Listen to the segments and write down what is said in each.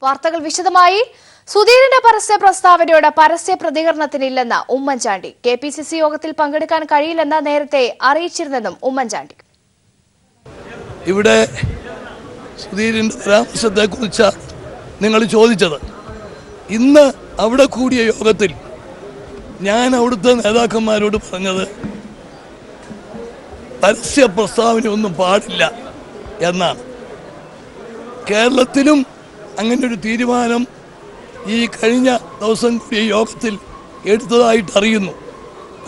വാർത്തകൾ വിശദമായി. സുധീരന്റെ പരസ്യ പ്രസ്താവനയോട് പരസ്യ പ്രതികരണത്തിനില്ലെന്ന ഉമ്മൻചാണ്ടി. കെപിസിസി യോഗത്തിൽ പങ്കെടുക്കാൻ കഴിയില്ലെന്ന് നേരത്തെ അറിയിച്ചിരുന്നെന്നും ഉമ്മൻചാണ്ടി. ഇവിടെ സുധീരന്റെ പരാമർശത്തെക്കുറിച്ച് നിങ്ങൾ ചോദിച്ചത്. ഇന്ന് അവിടെ കൂടിയ യോഗത്തിൽ ഞാൻ അവിടുത്തെ നേതാക്കന്മാരോട് പറഞ്ഞത് പരസ്യ പ്രസ്താവനയൊന്നും പാടില്ല എന്നാണ്. കേരളത്തിലും അങ്ങനെ ഒരു തീരുമാനം ഈ കഴിഞ്ഞ ദിവസം കൂടിയ യോഗത്തിൽ എടുത്തതായിട്ട് അറിയുന്നു.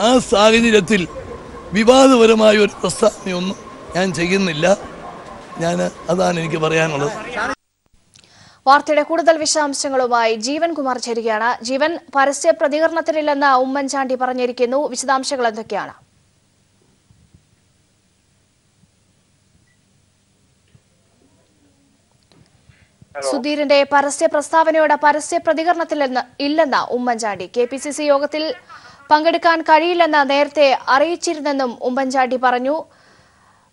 ആ സാഹചര്യത്തിൽ വിവാദപരമായ ഒരു പ്രസ്താവനയൊന്നും ഞാൻ ചെയ്യുന്നില്ല. അതാണ് എനിക്ക് പറയാനുള്ളത്. വാർത്തയുടെ കൂടുതൽ വിശദാംശങ്ങളുമായി ജീവൻ കുമാർ ചേരുകയാണ്. ജീവൻ, പരസ്യ പ്രതികരണത്തിനില്ലെന്ന് ഉമ്മൻചാണ്ടി പറഞ്ഞിരിക്കുന്നു. വിശദാംശങ്ങൾ എന്തൊക്കെയാണ്? സുധീരന്റെ പരസ്യ പ്രസ്താവനയോട് പരസ്യ പ്രതികരണത്തിലില്ലെന്ന ഉമ്മൻചാണ്ടി. കെപിസിസി യോഗത്തിൽ പങ്കെടുക്കാൻ കഴിയില്ലെന്ന് നേരത്തെ അറിയിച്ചിരുന്നെന്നും ഉമ്മൻചാണ്ടി പറഞ്ഞു.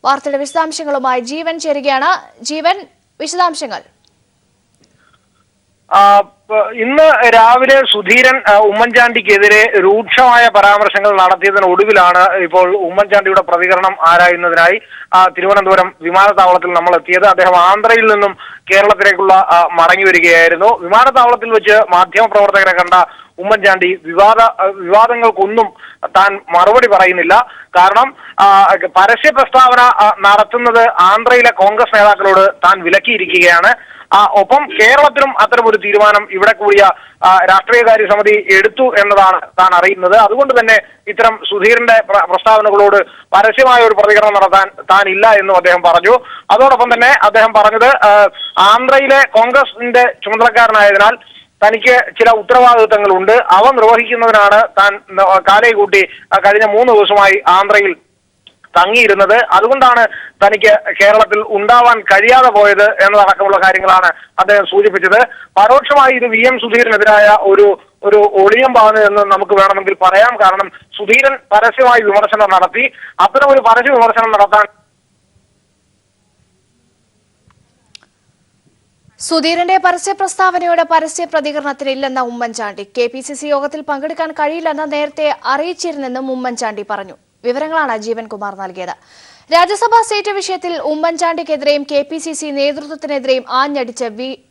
വാർത്തയുടെ വിശദാംശങ്ങളുമായി ജീവൻ ചേരുകയാണ്. ജീവൻ, വിശദാംശങ്ങൾ. ഇന്ന് രാവിലെ സുധീരൻ ഉമ്മൻചാണ്ടിക്കെതിരെ രൂക്ഷമായ പരാമർശങ്ങൾ നടത്തിയതിനൊടുവിലാണ് ഇപ്പോൾ ഉമ്മൻചാണ്ടിയുടെ പ്രതികരണം ആരായുന്നതിനായി തിരുവനന്തപുരം വിമാനത്താവളത്തിൽ നമ്മൾ എത്തിയത്. അദ്ദേഹം ആന്ധ്രയിൽ നിന്നും കേരളത്തിലേക്കുള്ള മടങ്ങി വരികയായിരുന്നു. വിമാനത്താവളത്തിൽ വെച്ച് മാധ്യമപ്രവർത്തകരെ കണ്ട ഉമ്മൻചാണ്ടി വിവാദങ്ങൾക്കൊന്നും താൻ മറുപടി പറയുന്നില്ല. കാരണം പരസ്യ പ്രസ്താവന നടത്തുന്നത് ആന്ധ്രയിലെ കോൺഗ്രസ് നേതാക്കളോട് താൻ വിലക്കിയിരിക്കുകയാണ്. ഒപ്പം കേരളത്തിലും അത്തരമൊരു തീരുമാനം ഇവിടെ കൂടിയ രാഷ്ട്രീയകാര്യ സമിതി എടുത്തു എന്നതാണ് താൻ അറിയുന്നത്. അതുകൊണ്ട് തന്നെ ഇത്തരം സുധീരന്റെ പ്രസ്താവനകളോട് പരസ്യമായ ഒരു പ്രതികരണം നടത്താൻ താൻ ഇല്ല എന്നും അദ്ദേഹം പറഞ്ഞു. അതോടൊപ്പം തന്നെ അദ്ദേഹം പറഞ്ഞത് ആന്ധ്രയിലെ കോൺഗ്രസിന്റെ ചുമതലക്കാരനായതിനാൽ തനിക്ക് ചില ഉത്തരവാദിത്വങ്ങളുണ്ട്, അവ നിർവഹിക്കുന്നതിനാണ് താൻ കാലേ കൂട്ടി കഴിഞ്ഞ 3 ദിവസമായി ആന്ധ്രയിൽ തങ്ങിയിരുന്നത്. അതുകൊണ്ടാണ് തനിക്ക് കേരളത്തിൽ ഉണ്ടാവാൻ കഴിയാതെ പോയത് എന്നതടക്കമുള്ള കാര്യങ്ങളാണ് അദ്ദേഹം സൂചിപ്പിച്ചത്. പരോക്ഷമായി ഇത് VM സുധീരനെതിരായ ഒരു ഒളിയമ്പാണ് എന്ന് നമുക്ക് വേണമെങ്കിൽ പറയാം. കാരണം സുധീരൻ പരസ്യമായി വിമർശനം നടത്തി. അത്തരമൊരു പരസ്യ വിമർശനം നടത്താൻ സുധീരന്റെ പരസ്യ പ്രസ്താവനയോട് പരസ്യ പ്രതികരണത്തിനില്ലെന്ന ഉമ്മൻചാണ്ടി. കെപിസിസി യോഗത്തിൽ പങ്കെടുക്കാൻ കഴിയില്ലെന്ന് നേരത്തെ അറിയിച്ചിരുന്നെന്നും ഉമ്മൻചാണ്ടി പറഞ്ഞു. വിവരങ്ങളാണ് ജീവൻ കുമാർ നൽകിയത്. രാജ്യസഭാ സീറ്റ് വിഷയത്തിൽ ഉമ്മൻചാണ്ടിക്കെതിരെയും കെപിസിസി നേതൃത്വത്തിനെതിരെയും ആഞ്ഞടിച്ച്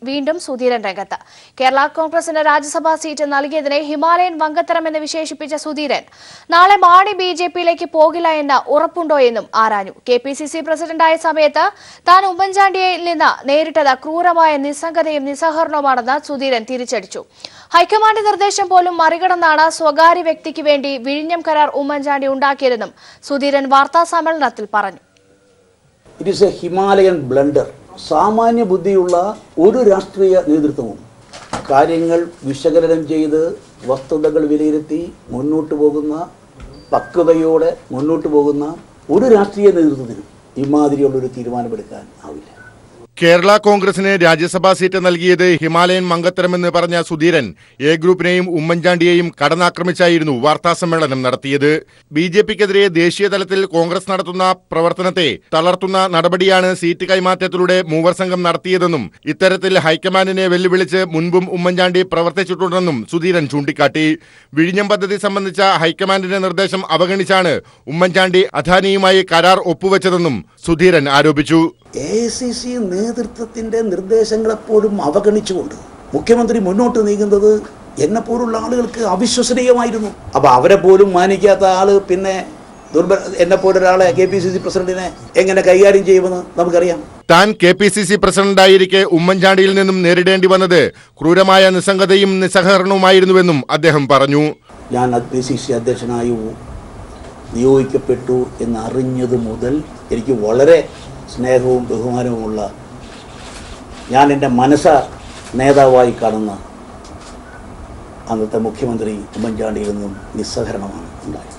വീണ്ടും സുധീരൻ രംഗത്ത്. കേരള കോൺഗ്രസിന് രാജ്യസഭാ സീറ്റ് നൽകിയതിനെ ഹിമാലയൻ വങ്കത്തരമെന്ന് വിശേഷിപ്പിച്ച സുധീരൻ നാളെ മാണി BJPയിലേക്ക് പോകില്ല എന്ന് ഉറപ്പുണ്ടോ എന്നും ആരാഞ്ഞു. കെപിസിസി പ്രസിഡന്റായ സമയത്ത് താൻ ഉമ്മൻചാണ്ടിയിൽ നിന്ന് നേരിട്ടത് ക്രൂരമായ നിസ്സംഗതയും നിസ്സഹകരണവുമാണെന്ന് സുധീരൻ തിരിച്ചടിച്ചു. ഹൈക്കമാൻഡ് നിർദ്ദേശം പോലും മറികടന്നാണ് സ്വകാര്യ വ്യക്തിക്ക് വേണ്ടി വിഴിഞ്ഞം കരാർ ഉമ്മൻചാണ്ടി ഉണ്ടാക്കിയതെന്നും സുധീരൻ വാർത്താ സമ്മേളനത്തിൽ പറഞ്ഞു. It is A Himalayan blunder. സാമാന്യ ബുദ്ധിയുള്ള ഒരു രാഷ്ട്രീയ നേതൃത്വവും കാര്യങ്ങൾ വിശകലനം ചെയ്ത് വസ്തുതകൾ വിലയിരുത്തി മുന്നോട്ട് പോകുന്ന പക്വതയോടെ മുന്നോട്ട് പോകുന്ന ഒരു രാഷ്ട്രീയ നേതൃത്വത്തിനും ഇമാതിരിയുള്ളൊരു തീരുമാനമെടുക്കാൻ ആവില്ല. കേരള കോൺഗ്രസിന് രാജ്യസഭാ സീറ്റ് നൽകിയത് ഹിമാലയൻ മങ്കത്തരമെന്ന് പറഞ്ഞ സുധീരൻ എ ഗ്രൂപ്പിനെയും ഉമ്മൻചാണ്ടിയെയും കടന്നാക്രമിച്ചായിരുന്നു വാർത്താസമ്മേളനം നടത്തിയത്. BJPക്കെതിരെ ദേശീയ തലത്തിൽ കോൺഗ്രസ് നടത്തുന്ന പ്രവർത്തനത്തെ തളർത്തുന്ന നടപടിയാണ് സീറ്റ് കൈമാറ്റത്തിലൂടെ മൂവർ സംഘം നടത്തിയതെന്നും ഇത്തരത്തിൽ ഹൈക്കമാൻഡിനെ വെല്ലുവിളിച്ച് മുൻപും ഉമ്മൻചാണ്ടി പ്രവർത്തിച്ചിട്ടുണ്ടെന്നും സുധീരൻ ചൂണ്ടിക്കാട്ടി. വിഴിഞ്ഞം പദ്ധതി സംബന്ധിച്ച ഹൈക്കമാൻഡിന്റെ നിർദ്ദേശം അവഗണിച്ചാണ് ഉമ്മൻചാണ്ടി അദാനിയുമായി കരാർ ഒപ്പുവെച്ചതെന്നും സുധീരൻ ആരോപിച്ചു. AICC നേതൃത്വത്തിൻ്റെ നിർദ്ദേശങ്ങളെപ്പോഴും അവഗണിച്ചുകൊണ്ട് മുഖ്യമന്ത്രി മുന്നോട്ട് നീങ്ങുന്നത് എന്നെപ്പോലുള്ള ആളുകൾക്ക് അവിശ്വസനീയമായിരുന്നു. അപ്പോൾ അവരെ പോലും മാനിക്കാത്ത ആള് പിന്നെ എന്നെപ്പോലൊരാളെ KPCC പ്രസിഡന്റിനെ എങ്ങനെ കൈകാര്യം ചെയ്യുമെന്ന് നമുക്കറിയാം. താൻ KPCC പ്രസിഡന്റായിരിക്കെ ഉമ്മൻചാണ്ടിയിൽ നിന്നും നേരിടേണ്ടി വന്നത് ക്രൂരമായ നിസ്സംഗതയും നിസ്സഹകരണവുമായിരുന്നുവെന്നും അദ്ദേഹം പറഞ്ഞു. ഞാൻ PCC അധ്യക്ഷനായി നിയോഗിക്കപ്പെട്ടു എന്നറിഞ്ഞത് മുതൽ എനിക്ക് വളരെ സ്നേഹവും ബഹുമാനവുമുള്ള, ഞാൻ എൻ്റെ നേതാവായി കാണുന്ന അന്നത്തെ മുഖ്യമന്ത്രി ഉമ്മൻചാണ്ടിയിൽ നിന്നും നിസ്സഹകരണമാണ് ഉണ്ടായത്.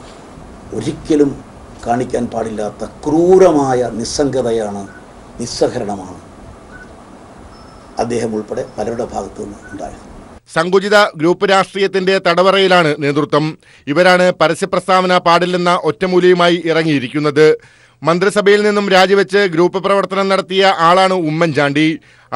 ഒരിക്കലും കാണിക്കാൻ പാടില്ലാത്ത ക്രൂരമായ നിസ്സംഗതയാണ്, നിസ്സഹകരണമാണ് അദ്ദേഹം ഉൾപ്പെടെ പലരുടെ ഭാഗത്തു നിന്ന് ഉണ്ടായത്. സങ്കുചിത ഗ്രൂപ്പ് രാഷ്ട്രീയത്തിന്റെ തടവറയിലാണ് നേതൃത്വം. ഇവരാണ് പരസ്യപ്രസ്താവന പാടില്ലെന്ന ഒറ്റമൂലിയുമായി ഇറങ്ങിയിരിക്കുന്നത്. മന്ത്രിസഭയിൽ നിന്നും രാജിവെച്ച് ഗ്രൂപ്പ് പ്രവർത്തനം നടത്തിയ ആളാണ് ഉമ്മൻചാണ്ടി.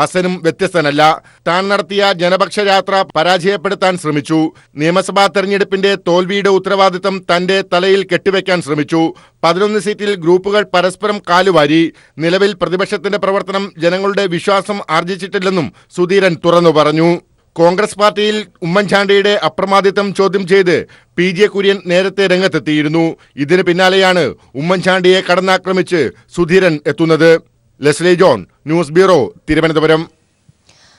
അസനും വ്യത്യസ്തനല്ല. താൻ നടത്തിയ ജനപക്ഷ യാത്ര പരാജയപ്പെടുത്താൻ ശ്രമിച്ചു. നിയമസഭാ തെരഞ്ഞെടുപ്പിന്റെ തോൽവിയുടെ ഉത്തരവാദിത്തം തന്റെ തലയിൽ കെട്ടിവെക്കാൻ ശ്രമിച്ചു. 11 സീറ്റിൽ ഗ്രൂപ്പുകൾ പരസ്പരം കാലുവാരി. നിലവിൽ പ്രതിപക്ഷത്തിന്റെ പ്രവർത്തനം ജനങ്ങളുടെ വിശ്വാസം ആർജിച്ചിട്ടില്ലെന്നും സുധീരൻ തുറന്നു പറഞ്ഞു. കോൺഗ്രസ് പാർട്ടിയിൽ ഉമ്മൻചാണ്ടിയുടെ അപ്രമാദിത്വം ചോദ്യം ചെയ്ത് PJ കുര്യൻ നേരത്തെ രംഗത്തെത്തിയിരുന്നു. ഇതിന് പിന്നാലെയാണ് ഉമ്മൻചാണ്ടിയെ കടന്നാക്രമിച്ച് സുധീരൻ എത്തുന്നത്. Leslie John, news bureau, Thiruvananthapuram.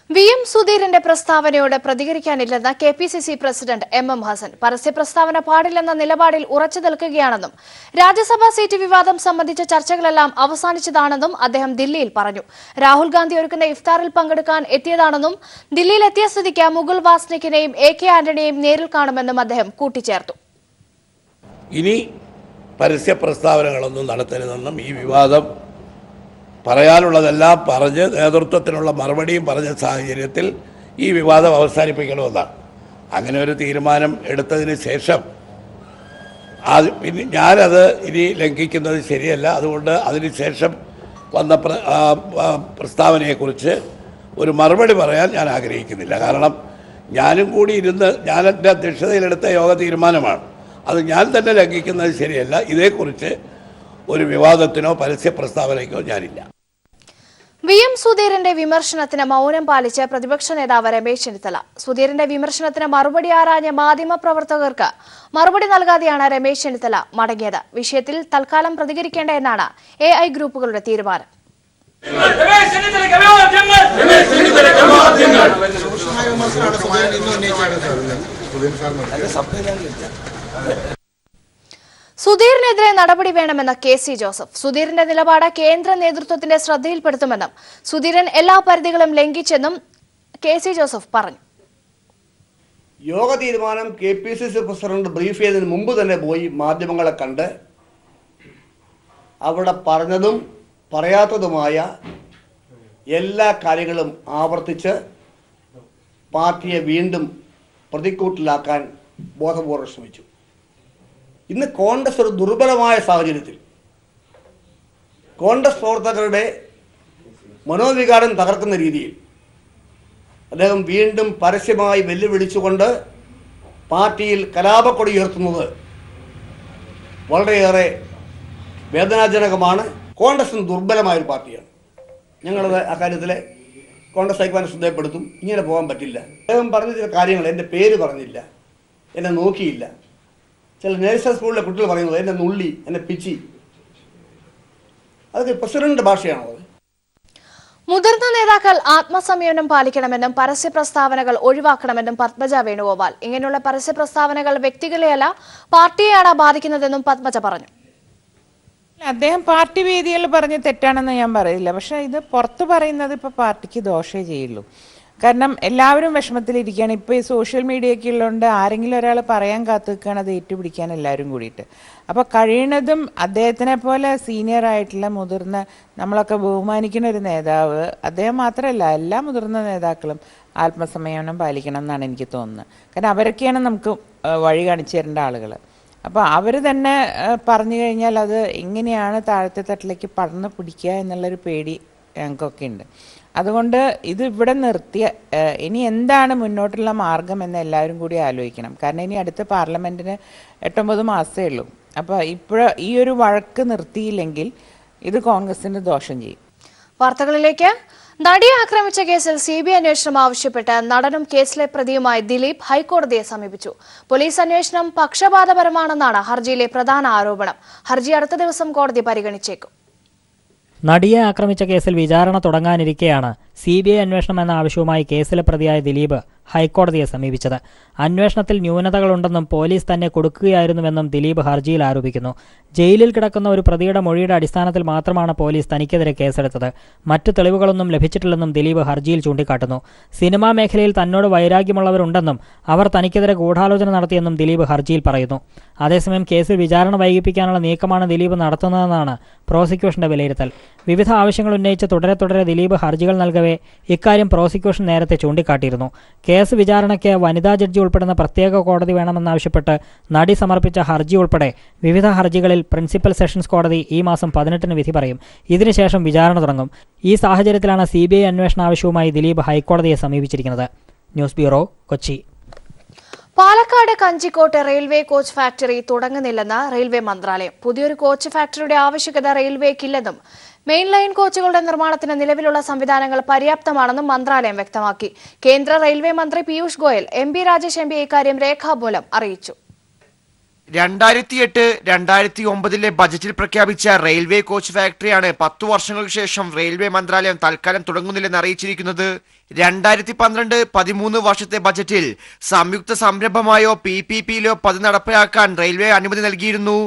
VM സുധീരന്റെ പ്രസ്താവനയോട് പ്രതികരിക്കാനില്ലെന്ന് KPCC പ്രസിഡന്റ് MM ഹസൻ. പരസ്യ പ്രസ്താവന പാടില്ലെന്ന നിലപാടിൽ ഉറച്ചു നിൽക്കുകയാണെന്നും രാജ്യസഭാ സീറ്റ് വിവാദം സംബന്ധിച്ച ചർച്ചകളെല്ലാം അവസാനിച്ചതാണെന്നും അദ്ദേഹം ദില്ലിയിൽ പറഞ്ഞു. രാഹുൽ ഗാന്ധി ഒരുക്കുന്ന ഇഫ്താറിൽ പങ്കെടുക്കാൻ എത്തിയതാണെന്നും ദില്ലിയിൽ എത്തിയ സ്ഥിതിക്ക് മുകുൾ വാസ്നിക്കിനെയും AK ആന്റണിയെയും നേരിൽ കാണുമെന്നും അദ്ദേഹം കൂട്ടിച്ചേർത്തു. ഇനി പരസ്യ പ്രസ്താവനകളൊന്നും നടത്തരുതെന്നും ഈ വിവാദം പറയാനുള്ളതെല്ലാം പറഞ്ഞ് നേതൃത്വത്തിനുള്ള മറുപടിയും പറഞ്ഞ സാഹചര്യത്തിൽ ഈ വിവാദം അവസാനിപ്പിക്കണമെന്നാണ്. അങ്ങനെ ഒരു തീരുമാനം എടുത്തതിന് ശേഷം പിന്നെ ഞാനത് ഇനി ലംഘിക്കുന്നത് ശരിയല്ല. അതുകൊണ്ട് അതിനുശേഷം വന്ന പ്രസ്താവനയെക്കുറിച്ച് ഒരു മറുപടി പറയാൻ ഞാൻ ആഗ്രഹിക്കുന്നില്ല. കാരണം ഞാനും കൂടി ഇരുന്ന് ഞാൻ എൻ്റെ അധ്യക്ഷതയിലെടുത്ത യോഗ തീരുമാനമാണ്. അത് ഞാൻ തന്നെ ലംഘിക്കുന്നത് ശരിയല്ല. ഇതേക്കുറിച്ച് ഒരു വിവാദത്തിനോ പരസ്യ പ്രസ്താവനയ്ക്കോ ഞാനില്ല. VM സുധീരന്റെ വിമർശനത്തിന് മൗനം പാലിച്ച് പ്രതിപക്ഷ നേതാവ് രമേശ് ചെന്നിത്തല. സുധീരന്റെ വിമർശനത്തിന് മറുപടി ആരാഞ്ഞ മാധ്യമപ്രവർത്തകർക്ക് മറുപടി നൽകാതെയാണ് രമേശ് ചെന്നിത്തല മടങ്ങിയത്. വിഷയത്തിൽ തൽക്കാലം പ്രതികരിക്കേണ്ട എന്നാണ് AI ഗ്രൂപ്പുകളുടെ തീരുമാനം. സുധീറിനെതിരെ നടപടി വേണമെന്ന് KC ജോസഫ്. സുധീറിന്റെ നിലപാട് കേന്ദ്ര നേതൃത്വത്തിന്റെ ശ്രദ്ധയിൽപ്പെടുത്തുമെന്നും സുധീരൻ എല്ലാ പരിധികളും ലംഘിച്ചെന്നും KC ജോസഫ് പറഞ്ഞു. യോഗ തീരുമാനം KPCC പ്രസിഡന്റ് ബ്രീഫ് ചെയ്തതിന് മുമ്പ് തന്നെ പോയി മാധ്യമങ്ങളെ കണ്ട് അവിടെ പറഞ്ഞതും പറയാത്തതുമായ എല്ലാ കാര്യങ്ങളും ആവർത്തിച്ച് പാർട്ടിയെ വീണ്ടും പ്രതിക്കൂട്ടിലാക്കാൻ ബോധപൂർവ്വം ശ്രമിച്ചു. ഇന്ന് കോൺഗ്രസ് ഒരു ദുർബലമായ സാഹചര്യത്തിൽ കോൺഗ്രസ് പ്രവർത്തകരുടെ മനോവികാരം തകർക്കുന്ന രീതിയിൽ അദ്ദേഹം വീണ്ടും പരസ്യമായി വെല്ലുവിളിച്ചുകൊണ്ട് പാർട്ടിയിൽ കലാപക്കൊടി ഉയർത്തുന്നത് വളരെയേറെ വേദനാജനകമാണ്. കോൺഗ്രസ് ദുർബലമായൊരു പാർട്ടിയാണ്. ഞങ്ങളത് അക്കാര്യത്തിൽ കോൺഗ്രസ് ഹൈക്കമാൻഡ് ശ്രദ്ധപ്പെടുത്തും. ഇങ്ങനെ പോകാൻ പറ്റില്ല. അദ്ദേഹം പറഞ്ഞ ചില കാര്യങ്ങൾ, എൻ്റെ പേര് പറഞ്ഞില്ല, എന്നെ നോക്കിയില്ല. ചില നേഴ്സറി സ്കൂളിലെ കുട്ടികൾ പറയുന്നത് എന്നെ നുള്ളി, എന്നെ പിച്ചി. അതൊക്കെ പ്രസിഡന്റിന്റെ ഭാഷയാണോ? അത് മുതിർന്ന നേതാക്കൾ ആത്മസംയമനം പാലിക്കണമെന്നും പരസ്യ പ്രസ്താവനകൾ ഒഴിവാക്കണമെന്നും പത്മജ വേണുഗോപാൽ. ഇങ്ങനെയുള്ള പരസ്യ പ്രസ്താവനകൾ വ്യക്തികളെയല്ല പാർട്ടിയെയാണ് ബാധിക്കുന്നതെന്നും പത്മജ പറഞ്ഞു. അദ്ദേഹം പാർട്ടി വേദികളിൽ പറഞ്ഞ് തെറ്റാണെന്ന് ഞാൻ പറയില്ല. പക്ഷെ ഇത് പുറത്ത് പറയുന്നത് ഇപ്പോൾ പാർട്ടിക്ക് ദോഷമേ ചെയ്യുള്ളൂ. കാരണം എല്ലാവരും വിഷമത്തിലിരിക്കുകയാണ്. ഇപ്പോൾ ഈ സോഷ്യൽ മീഡിയയൊക്കെ ഉള്ളതുകൊണ്ട് ആരെങ്കിലും ഒരാൾ പറയാൻ കാത്തു നിൽക്കുകയാണ്, അത് ഏറ്റുപിടിക്കാൻ എല്ലാവരും കൂടിയിട്ട്. അപ്പോൾ കഴിയുന്നതും അദ്ദേഹത്തിനെ പോലെ സീനിയർ ആയിട്ടുള്ള മുതിർന്ന നമ്മളൊക്കെ ബഹുമാനിക്കുന്ന ഒരു നേതാവ്, അദ്ദേഹം മാത്രമല്ല എല്ലാ മുതിർന്ന നേതാക്കളും ആത്മസംയമനം പാലിക്കണം എന്നാണ് എനിക്ക് തോന്നുന്നത്. കാരണം അവരൊക്കെയാണ് നമുക്ക് വഴി കാണിച്ചു തരേണ്ട ആളുകൾ. അപ്പോൾ അവർ തന്നെ പറഞ്ഞു കഴിഞ്ഞാൽ അത് എങ്ങനെയാണ് താഴത്തെ തട്ടിലേക്ക് പടർന്ന് പിടിക്കുക എന്നുള്ളൊരു പേടി ഞങ്ങൾക്കൊക്കെ ഉണ്ട്. അതുകൊണ്ട് ഇത് ഇവിടെ നിർത്തിയ ഇനി എന്താണ് മുന്നോട്ടുള്ള മാർഗം എന്ന് എല്ലാവരും കൂടി ആലോചിക്കണം. കാരണം ഇനി അടുത്ത പാർലമെൻറ്റിന് 8-9 മാസമേ ഉള്ളൂ. അപ്പോൾ ഈ ഒരു വഴക്ക് നിർത്തിയില്ലെങ്കിൽ ഇത് കോൺഗ്രസിന് ദോഷം ചെയ്യും. വാർത്തകളിലേക്ക്. നടിയെ ആക്രമിച്ച കേസിൽ CBI അന്വേഷണം ആവശ്യപ്പെട്ട് നടനും കേസിലെ പ്രതിയുമായി ദിലീപ് ഹൈക്കോടതിയെ സമീപിച്ചു. പോലീസ് അന്വേഷണം പക്ഷപാതപരമാണെന്നാണ് ഹർജിയിലെ പ്രധാന ആരോപണം. ഹർജി അടുത്ത ദിവസം കോടതി പരിഗണിച്ചേക്കും. നടിയെ ആക്രമിച്ച കേസിൽ വിചാരണ തുടങ്ങാനിരിക്കെയാണ് CBI അന്വേഷണം എന്ന ആവശ്യവുമായി കേസിലെ പ്രതിയായ ദിലീപ് ഹൈക്കോടതിയെ സമീപിച്ചത്. അന്വേഷണത്തിൽ ന്യൂനതകളുണ്ടെന്നും പോലീസ് തന്നെ കൊടുക്കുകയായിരുന്നുവെന്നും ദിലീപ് ഹർജിയിൽ ആരോപിക്കുന്നു. ജയിലിൽ കിടക്കുന്ന ഒരു പ്രതിയുടെ മൊഴിയുടെ അടിസ്ഥാനത്തിൽ മാത്രമാണ് പോലീസ് തനിക്കെതിരെ കേസെടുത്തത്. മറ്റു തെളിവുകളൊന്നും ലഭിച്ചിട്ടില്ലെന്നും ദിലീപ് ഹർജിയിൽ ചൂണ്ടിക്കാട്ടുന്നു. സിനിമാ മേഖലയിൽ തന്നോട് വൈരാഗ്യമുള്ളവരുണ്ടെന്നും അവർ തനിക്കെതിരെ ഗൂഢാലോചന നടത്തിയെന്നും ദിലീപ് ഹർജിയിൽ പറയുന്നു. അതേസമയം കേസിൽ വിചാരണ വൈകിപ്പിക്കാനുള്ള നീക്കമാണ് ദിലീപ് നടത്തുന്നതെന്നാണ് പ്രോസിക്യൂഷന്റെ വിലയിരുത്തൽ. വിവിധ ആവശ്യങ്ങൾ ഉന്നയിച്ച് തുടരെ ദിലീപ് ഹർജികൾ നൽകവേ ഇക്കാര്യം പ്രോസിക്യൂഷൻ നേരത്തെ ചൂണ്ടിക്കാട്ടിയിരുന്നു. കേസ് വിചാരണയ്ക്ക് വനിതാ ജഡ്ജി ഉൾപ്പെടുന്ന പ്രത്യേക കോടതി വേണമെന്നാവശ്യപ്പെട്ട് നടി സമർപ്പിച്ച ഹർജി ഉൾപ്പെടെ വിവിധ ഹർജികളിൽ പ്രിൻസിപ്പൽ സെഷൻസ് കോടതി ഈ മാസം 18-ന് വിധി പറയും. ഇതിനുശേഷം വിചാരണ തുടങ്ങും. ഈ സാഹചര്യത്തിലാണ് CBI അന്വേഷണ ആവശ്യവുമായി ദിലീപ് ഹൈക്കോടതിയെ സമീപിച്ചിരിക്കുന്നത്. News bureau, Kochi. പാലക്കാട് കഞ്ചിക്കോട്ട് റെയിൽവേ കോച്ച് ഫാക്ടറി തുടങ്ങുന്നില്ലെന്ന് റെയിൽവേ മന്ത്രാലയം. പുതിയൊരു കോച്ച് ഫാക്ടറിയുടെ ആവശ്യകത റെയിൽവേക്കില്ലെന്നും മെയിൻ ലൈൻ കോച്ചുകളുടെ നിർമ്മാണത്തിന് നിലവിലുള്ള സംവിധാനങ്ങൾ പര്യാപ്തമാണെന്നും മന്ത്രാലയം വ്യക്തമാക്കി. കേന്ദ്ര റെയിൽവേ മന്ത്രി പീയൂഷ് ഗോയൽ MB രാജേഷ് MP ഇക്കാര്യം രേഖാമൂലം അറിയിച്ചു. 2008-2009 ബജറ്റിൽ പ്രഖ്യാപിച്ച റെയിൽവേ കോച്ച് ഫാക്ടറിയാണ് 10 വർഷങ്ങൾക്ക് ശേഷം റെയിൽവേ മന്ത്രാലയം തൽക്കാലം തുടങ്ങുന്നില്ലെന്ന് അറിയിച്ചിരിക്കുന്നത്. 2012-13 വർഷത്തെ ബജറ്റിൽ സംയുക്ത സംരംഭമായോ PPP-യിലോ പദ്ധതി നടപ്പിലാക്കാൻ റെയിൽവേ അനുമതി നൽകിയിരുന്നു.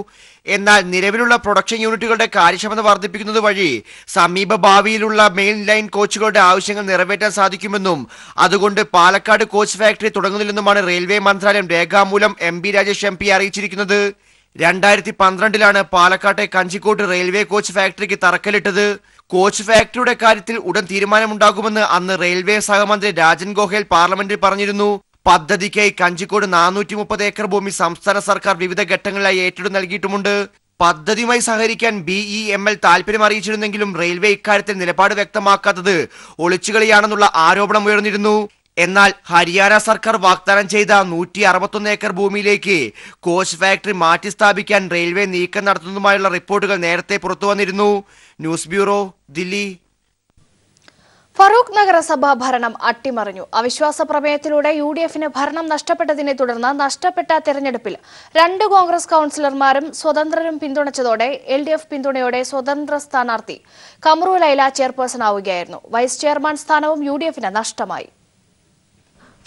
എന്നാൽ നിലവിലുള്ള പ്രൊഡക്ഷൻ യൂണിറ്റുകളുടെ കാര്യക്ഷമത വർദ്ധിപ്പിക്കുന്നത് വഴി സമീപ ഭാവിയിലുള്ള മെയിൻ ലൈൻ കോച്ചുകളുടെ ആവശ്യങ്ങൾ നിറവേറ്റാൻ സാധിക്കുമെന്നും അതുകൊണ്ട് പാലക്കാട് കോച്ച് ഫാക്ടറി തുടങ്ങുന്നില്ലെന്നുമാണ് റെയിൽവേ മന്ത്രാലയം രേഖാമൂലം MB രാജേഷ് MP അറിയിച്ചിരിക്കുന്നത്. 2012-ലാണ് പാലക്കാട്ടെ കഞ്ചിക്കോട്ട് റെയിൽവേ കോച്ച് ഫാക്ടറിക്ക് തറക്കല്ലിട്ടത്. കോച്ച് ഫാക്ടറിയുടെ കാര്യത്തിൽ ഉടൻ തീരുമാനമുണ്ടാകുമെന്ന് അന്ന് റെയിൽവേ സഹമന്ത്രി രാജൻ ഗോഹേൽ പാർലമെന്റിൽ പറഞ്ഞിരുന്നു. പദ്ധതിക്കായി കഞ്ചിക്കോട് 430 ഏക്കർ ഭൂമി സംസ്ഥാന സർക്കാർ വിവിധ ഘട്ടങ്ങളിലായി ഏറ്റെടുത്ത് നൽകിയിട്ടുമുണ്ട്. പദ്ധതിയുമായി സഹകരിക്കാൻ BEML താൽപര്യം അറിയിച്ചിരുന്നെങ്കിലും റെയിൽവേ ഇക്കാര്യത്തിൽ നിലപാട് വ്യക്തമാക്കാത്തത് ഒളിച്ചുകളിയാണെന്നുള്ള ആരോപണം ഉയർന്നിരുന്നു. എന്നാൽ ഹരിയാന സർക്കാർ വാഗ്ദാനം ചെയ്ത 161 ഏക്കർ ഭൂമിയിലേക്ക് കോച്ച് ഫാക്ടറി മാറ്റി സ്ഥാപിക്കാൻ റെയിൽവേ നീക്കം നടത്തുന്നതുമായുള്ള റിപ്പോർട്ടുകൾ നേരത്തെ പുറത്തുവന്നിരുന്നു. News bureau, Delhi. ഫറൂഖ് നഗരസഭാ ഭരണം അട്ടിമറിഞ്ഞു. അവിശ്വാസ പ്രമേയത്തിലൂടെ UDF-ന് ഭരണം നഷ്ടപ്പെട്ടതിനെ തുടർന്ന് നഷ്ടപ്പെട്ട തെരഞ്ഞെടുപ്പിൽ 2 കോൺഗ്രസ് കൌൺസിലർമാരും സ്വതന്ത്രരും പിന്തുണച്ചതോടെ LDF പിന്തുണയോടെ സ്വതന്ത്ര സ്ഥാനാർത്ഥി കമറു ലൈല ചെയർപേഴ്സൺ ആവുകയായിരുന്നു. വൈസ് ചെയർമാൻ സ്ഥാനവും UDF-ന് നഷ്ടമായി.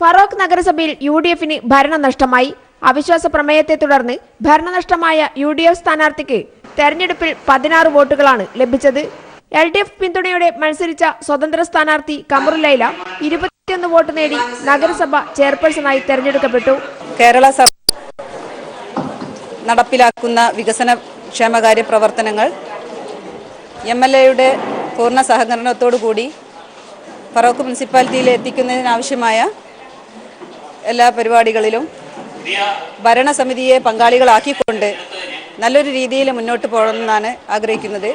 ഫറൂഖ് നഗരസഭയിൽ UDF-ന് ഭരണം നഷ്ടമായി. അവിശ്വാസ പ്രമേയത്തെ തുടർന്ന് ഭരണനഷ്ടമായ UDF സ്ഥാനാർത്ഥിക്ക് തെരഞ്ഞെടുപ്പിൽ 16 വോട്ടുകളാണ് ലഭിച്ചത്. LDF പിന്തുണയോടെ മത്സരിച്ച സ്വതന്ത്ര സ്ഥാനാർത്ഥി കമറു ലൈല 21 വോട്ട് നേടി നഗരസഭ ചെയർപേഴ്സണായി തെരഞ്ഞെടുക്കപ്പെട്ടു. കേരള സർക്കാർ നടപ്പിലാക്കുന്ന വികസന ക്ഷേമകാര്യ പ്രവർത്തനങ്ങൾ MLA-യുടെ പൂർണ്ണ സഹകരണത്തോടുകൂടി ഫറൂഖ് മുനിസിപ്പാലിറ്റിയിൽ എത്തിക്കുന്നതിനാവശ്യമായ എല്ലാ പരിപാടികളിലും ഭരണസമിതിയെ പങ്കാളികളാക്കിക്കൊണ്ട് നല്ലൊരു രീതിയിൽ മുന്നോട്ട് പോകണമെന്നാണ് ആഗ്രഹിക്കുന്നത്.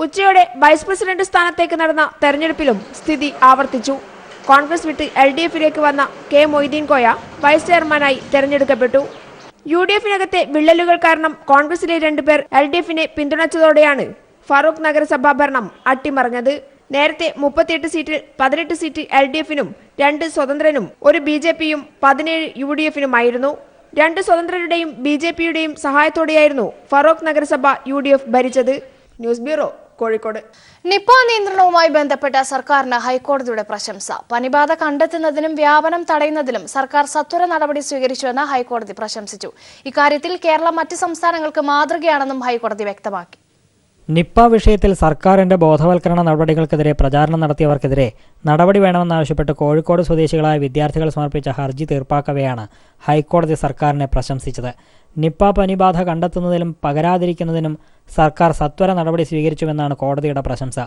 ഉച്ചയോടെ വൈസ് പ്രസിഡന്റ് സ്ഥാനത്തേക്ക് നടന്ന തെരഞ്ഞെടുപ്പിലും സ്ഥിതി ആവർത്തിച്ചു. കോൺഗ്രസ് വിട്ട് LDF-ലേക്ക് വന്ന K മൊയ്തീൻ കോയ വൈസ് ചെയർമാനായി തെരഞ്ഞെടുക്കപ്പെട്ടു. UDF-നകത്തെ വിള്ളലുകൾ കാരണം കോൺഗ്രസിലെ 2 പേർ LDF-നെ പിന്തുണച്ചതോടെയാണ് ഫറൂഖ് നഗരസഭാ ഭരണം അട്ടിമറിഞ്ഞത്. നേരത്തെ 38 സീറ്റിൽ 18 സീറ്റ് LDF-നും 2 സ്വതന്ത്രനും 1 BJP-യും 17 UDF-നുമായിരുന്നു. 2 സ്വതന്ത്രരുടെയും BJP-യുടെയും സഹായത്തോടെയായിരുന്നു ഫറൂഖ് നഗരസഭ UDF ഭരിച്ചത്. News bureau, Kozhikode. നിപ നിയന്ത്രണവുമായി ബന്ധപ്പെട്ട സർക്കാരിന് ഹൈക്കോടതിയുടെ പ്രശംസ. പനിബാധ കണ്ടെത്തുന്നതിനും വ്യാപനം തടയുന്നതിലും സർക്കാർ സത്വര നടപടി സ്വീകരിച്ചുവെന്ന് ഹൈക്കോടതി പ്രശംസിച്ചു. ഇക്കാര്യത്തിൽ കേരളം മറ്റ് സംസ്ഥാനങ്ങൾക്ക് മാതൃകയാണെന്നും ഹൈക്കോടതി വ്യക്തമാക്കി. നിപ്പ വിഷയത്തിൽ സർക്കാരിന്റെ ബോധവൽക്കരണ നടപടികൾക്കെതിരെ പ്രചാരണം നടത്തിയവർക്കെതിരെ നടപടി വേണമെന്നാവശ്യപ്പെട്ട് കോഴിക്കോട് സ്വദേശികളായ വിദ്യാർത്ഥികൾ സമർപ്പിച്ച ഹർജി തീർപ്പാക്കവെയാണ് ഹൈക്കോടതി സർക്കാരിനെ പ്രശംസിച്ചത്. നിപ്പ പനിബാധ കണ്ടെത്തുന്നതിലും പകരാതിരിക്കുന്നതിനും സർക്കാർ സത്വര നടപടി സ്വീകരിച്ചുവെന്നാണ് കോടതിയുടെ പ്രശംസ.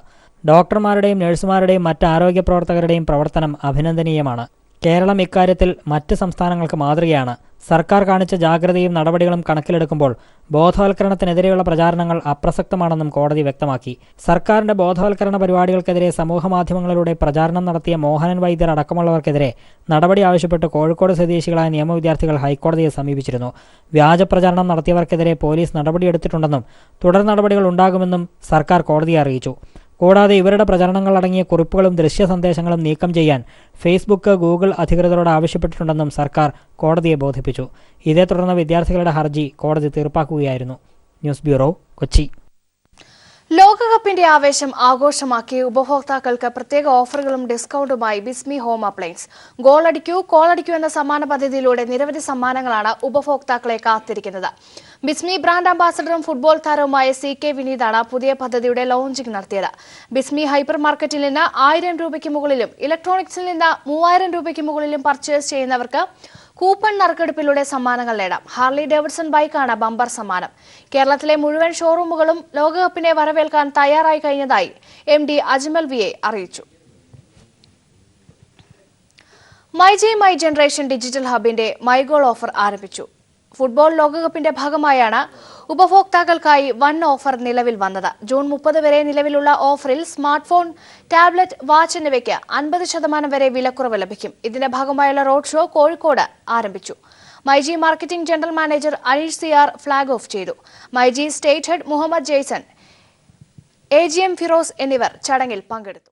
ഡോക്ടർമാരുടെയും നഴ്സുമാരുടെയും മറ്റ് ആരോഗ്യ പ്രവർത്തകരുടെയും പ്രവർത്തനം അഭിനന്ദനീയമാണ്. കേരളം ഇക്കാര്യത്തിൽ മറ്റ് സംസ്ഥാനങ്ങൾക്ക് മാതൃകയാണ്. സർക്കാർ കാണിച്ച ജാഗ്രതയും നടപടികളും കണക്കിലെടുക്കുമ്പോൾ ബോധവൽക്കരണത്തിനെതിരെയുള്ള പ്രചാരണങ്ങൾ അപ്രസക്തമാണെന്നും കോടതി വ്യക്തമാക്കി. സർക്കാരിന്റെ ബോധവൽക്കരണ പരിപാടികൾക്കെതിരെ സമൂഹമാധ്യമങ്ങളിലൂടെ പ്രചാരണം നടത്തിയ മോഹനൻ വൈദ്യർ അടക്കമുള്ളവർക്കെതിരെ നടപടി ആവശ്യപ്പെട്ട് കോഴിക്കോട് സ്വദേശികളായ നിയമവിദ്യാർത്ഥികൾ ഹൈക്കോടതിയെ സമീപിച്ചിരുന്നു. വ്യാജ പ്രചാരണം നടത്തിയവർക്കെതിരെ പോലീസ് നടപടിയെടുത്തിട്ടുണ്ടെന്നും തുടർ നടപടികൾ ഉണ്ടാകുമെന്നും സർക്കാർ കോടതിയെ അറിയിച്ചു. കൂടാതെ ഇവരുടെ പ്രചരണങ്ങൾ അടങ്ങിയ കുറിപ്പുകളും ദൃശ്യ സന്ദേശങ്ങളും നീക്കം ചെയ്യാൻ ഫേസ്ബുക്ക്, ഗൂഗിൾ അധികൃതരോട് ആവശ്യപ്പെട്ടിട്ടുണ്ടെന്നും സർക്കാർ കോടതിയെ ബോധിപ്പിച്ചു. ഇതേ തുടർന്ന് വിദ്യാർത്ഥികളുടെ ഹർജി കോടതി തീർപ്പാക്കുകയായിരുന്നു. News bureau, Kochi. ലോകകപ്പിന്റെ ആവേശം ആഘോഷമാക്കി ഉപഭോക്താക്കൾക്ക് പ്രത്യേക ഓഫറുകളും ഡിസ്കൗണ്ടുമായി ബിസ്മി ഹോം അപ്ലയൻസ്. ഗോളടിക്കൂ കോളടിക്കൂ എന്ന സമ്മാന പദ്ധതിയിലൂടെ നിരവധി സമ്മാനങ്ങളാണ് ഉപഭോക്താക്കളെ കാത്തിരിക്കുന്നത്. ബിസ്മി ബ്രാൻഡ് അംബാസഡറും ഫുട്ബോൾ താരവുമായ CK വിനീതാണ് പുതിയ പദ്ധതിയുടെ ലോഞ്ചിംഗ് നടത്തിയത്. ബിസ്മി ഹൈപ്പർ മാർക്കറ്റിൽ നിന്ന് 1000 രൂപയ്ക്ക് മുകളിലും ഇലക്ട്രോണിക്സിൽ നിന്ന് 3000 രൂപയ്ക്ക് മുകളിലും പർച്ചേസ് ചെയ്യുന്നവർക്ക് കൂപ്പൺ നറുക്കെടുപ്പിലൂടെ സമ്മാനങ്ങൾ നേടാം. ഹാർലി ഡേവിഡ്സൺ ബൈക്കാണ് ബമ്പർ സമ്മാനം. കേരളത്തിലെ മുഴുവൻ ഷോറൂമുകളും ലോകകപ്പിനെ വരവേൽക്കാൻ തയ്യാറായി കഴിഞ്ഞതായി MD അജ്മൽ VA അറിയിച്ചു. മൈജി മൈ ജനറേഷൻ ഡിജിറ്റൽ ഹബിന്റെ മൈഗോൾ ഓഫർ ആരംഭിച്ചു. ഫുട്ബോൾ ലോകകപ്പിന്റെ ഭാഗമായാണ് ഉപഭോക്താക്കൾക്കായി വൻ ഓഫർ നിലവിൽ വന്നത്. ജൂൺ 30 വരെ നിലവിലുള്ള ഓഫറിൽ സ്മാർട്ട് ഫോൺ, ടാബ്ലറ്റ്, വാച്ച് എന്നിവയ്ക്ക് 50% വരെ വിലക്കുറവ് ലഭിക്കും. ഇതിന്റെ ഭാഗമായുള്ള റോഡ് ഷോ കോഴിക്കോട് ആരംഭിച്ചു. MyG marketing general manager Aneesh Siyar flag off ചെയ്തു. MyG state head Muhammad Jason, AGM Firoz എന്നിവർ ചടങ്ങിൽ പങ്കെടുത്തു.